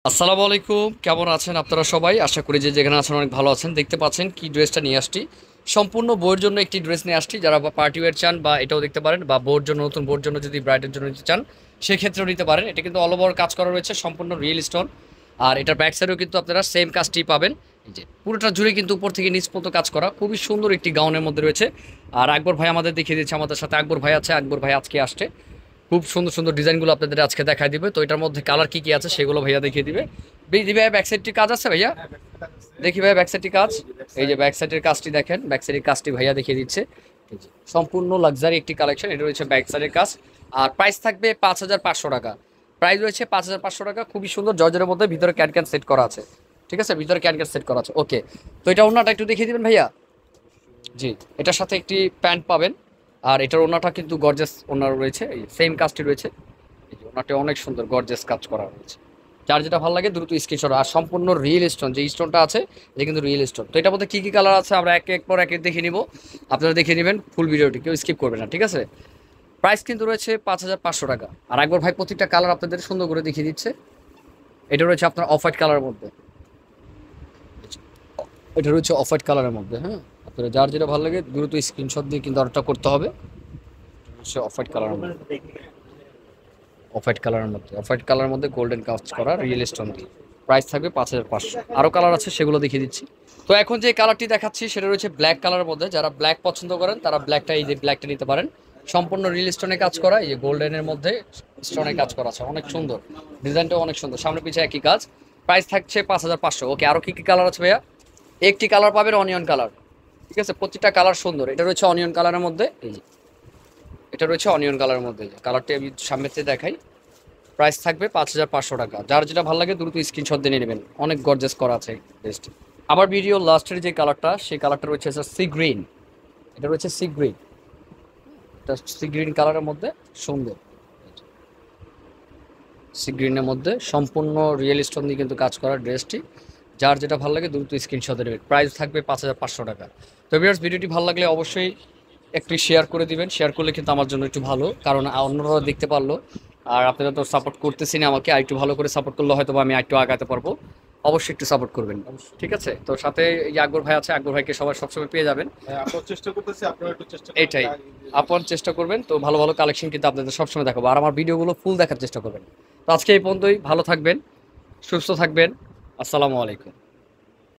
আসসালামু আলাইকুম, কেমন আছেন আপনারা সবাই? আশা করি যে যেখানে আছেন অনেক ভালো আছেন। দেখতে পাচ্ছেন কি ড্রেসটা নিয়ে আসছি, সম্পূর্ণ বউয়ের জন্য একটি ড্রেস নিয়ে আসছি। যারা পার্টি ওয়্যার চান বা এটাও দেখতে পারেন, বা বউয়ের জন্য, নতুন বউয়ের জন্য যদি ব্রাইডের জন্য নিতে চান সেক্ষেত্রেও নিতে পারেন। এটা কিন্তু অল ওভার কাজ করা রয়েছে, সম্পূর্ণ রিয়েল স্টোন। আর এটার ব্যাক সাইডেও কিন্তু আপনারা সেম কাজটি পাবেন। এই যে পুরোটা জুড়ে কিন্তু উপর থেকে নিচ পর্যন্ত কাজ করা, খুবই সুন্দর একটি গাউনের মধ্যে রয়েছে। আর আকবর ভাই আমাদের দেখিয়ে দিচ্ছে, আমাদের সাথে আকবর ভাই আছে। আকবর ভাই আজকে আসছে, খুব সুন্দর সুন্দর ডিজাইনগুলো আপনাদের আজকে দেখাই দিবে। তো এটার মধ্যে কালার কি কি আছে সেগুলো ভাইয়া দেখিয়ে দিবে। ভাইয়া ব্যাক সাইডটি কাজ আছে ভাইয়া, দেখি ভাইয়া ব্যাক সাইডটি কাজ। এই যে ব্যাক সাইডের কাজটি দেখেন, ব্যাক সাইডের কাজটি ভাইয়া দেখিয়ে দিচ্ছে। এই যে সম্পূর্ণ লাক্সারি একটি কালেকশন, এটা রয়েছে ব্যাক সাইডের কাজ। আর প্রাইস থাকবে 5,500 টাকা। প্রাইস রয়েছে 5,500 টাকা। খুবই সুন্দর জর্জের মধ্যে, ভিতরে ক্যান ক্যান সেট করা আছে। ঠিক আছে, ভিতরে ক্যান ক্যান সেট করা আছে। ওকে, তো এটা ওনাটা একটু দেখিয়ে দিবেন ভাইয়া। জি, এটার সাথে একটি প্যান্ট পাবেন। আর এটার ওনাটা কিন্তু গর্জাস ওনার রয়েছে, এই সেম কাজটি রয়েছে। এই যে ওনাটা অনেক সুন্দর গর্জাস কাজ করা রয়েছে। যার যেটা ভালো লাগে দ্রুত স্ক্রিনশট। আর সম্পূর্ণ রিয়েল স্টোন, যে স্টোনটা আছে এটা কিন্তু রিয়েল স্টোন। তো এটার মধ্যে কী কী কালার আছে আমরা এক এক পর এক এক দেখে নিব, আপনারা দেখে নেবেন। ফুল ভিডিওটি কেউ স্কিপ করবে না, ঠিক আছে? প্রাইস কিন্তু রয়েছে 5,500 টাকা। আর একবার ভাই প্রত্যেকটা কালার আপনাদের সুন্দর করে দেখিয়ে দিচ্ছে। এটা রয়েছে আপনার অফ হোয়াইট কালারের মধ্যে, এটা রয়েছে অফ হোয়াইট কালারের মধ্যে। হ্যাঁ, আপনারা যার যেটা ভালো লাগে দ্রুত স্ক্রিনশট দিয়ে কিন্তু অর্ডারটা করতে হবে। হচ্ছে অফ হোয়াইট কালারের মধ্যে, অফ হোয়াইট কালারের মধ্যে, অফ হোয়াইট কালারের মধ্যে গোল্ডেন কাজ করা রিয়েল স্টোন দিয়ে। প্রাইস থাকবে 5,500। আরও কালার আছে, সেগুলো দেখিয়ে দিচ্ছি। তো এখন যে কালারটি দেখাচ্ছি সেটা রয়েছে ব্ল্যাক কালারের মধ্যে। যারা ব্ল্যাক পছন্দ করেন তারা ব্ল্যাকটা, এই যে ব্ল্যাকটা নিতে পারেন। সম্পূর্ণ রিয়েল স্টোনে কাজ করা, এই যে গোল্ডেনের মধ্যে স্টোনে কাজ করা আছে, অনেক সুন্দর ডিজাইনটাও অনেক সুন্দর, সামনে পিছিয়ে একই কাজ। প্রাইস থাকছে 5,500। ওকে, আরও কী কী কালার আছে ভাইয়া? একটি কালার পাবেন অনিয়ন কালার। ঠিক আছে, প্রতিটা কালার সুন্দর। এটা রয়েছে অনিয়ন কালারের মধ্যে, এই যে এটা রয়েছে অনিয়ন কালারের মধ্যে। কালারটি আমি সামনে থেকে দেখাই। প্রাইস থাকবে 5,500 টাকা। যার যেটা ভালো লাগে দ্রুত স্ক্রিনশট দিয়ে নেবেন, অনেক গর্জাস করা আছে বেস্ট। আমার ভিডিও লাস্টের যে কালারটা, সেই কালারটা রয়েছে সি গ্রিন। এটা রয়েছে সি গ্রিন, এটা সি গ্রিন কালারের মধ্যে সুন্দর। সি গ্রিনের মধ্যে সম্পূর্ণ রিয়েল স্টোন দিয়ে কিন্তু কাজ করা ড্রেসটি। যার যেটা ভালো লাগে দ্রুত স্ক্রিনশট নেবেন। প্রাইস থাকবে 5,500 টাকা। তো ভিউয়ার্স, ভিডিওটি ভালো লাগলে অবশ্যই একটু শেয়ার করে দিবেন। শেয়ার করলে কিন্তু আমার জন্য একটু ভালো, কারণ অন্যরা দেখতে পারলো। আর আপনারা তো সাপোর্ট করতেছেন আমাকে, আর একটু ভালো করে সাপোর্ট করলে হয়তো আমি একটু আগাতে পারবো। অবশ্যই একটু সাপোর্ট করবেন, ঠিক আছে? তো সাথে এই আকবর ভাই আছে, আকবর ভাইকে সবাই সবসময় পেয়ে যাবেন। হ্যাঁ, আমরা চেষ্টা করতেছি, আপনারা একটু চেষ্টা এইটাই, আপনার চেষ্টা করবেন। তো ভালো ভালো কালেকশন কিন্তু আপনাদের সবসময় দেখাবো, আর আমার ভিডিওগুলো ফুল দেখার চেষ্টা করবেন। তো আজকে এই পর্যন্তই, ভালো থাকবেন, সুস্থ থাকবেন। আসসালামু আলাইকুম।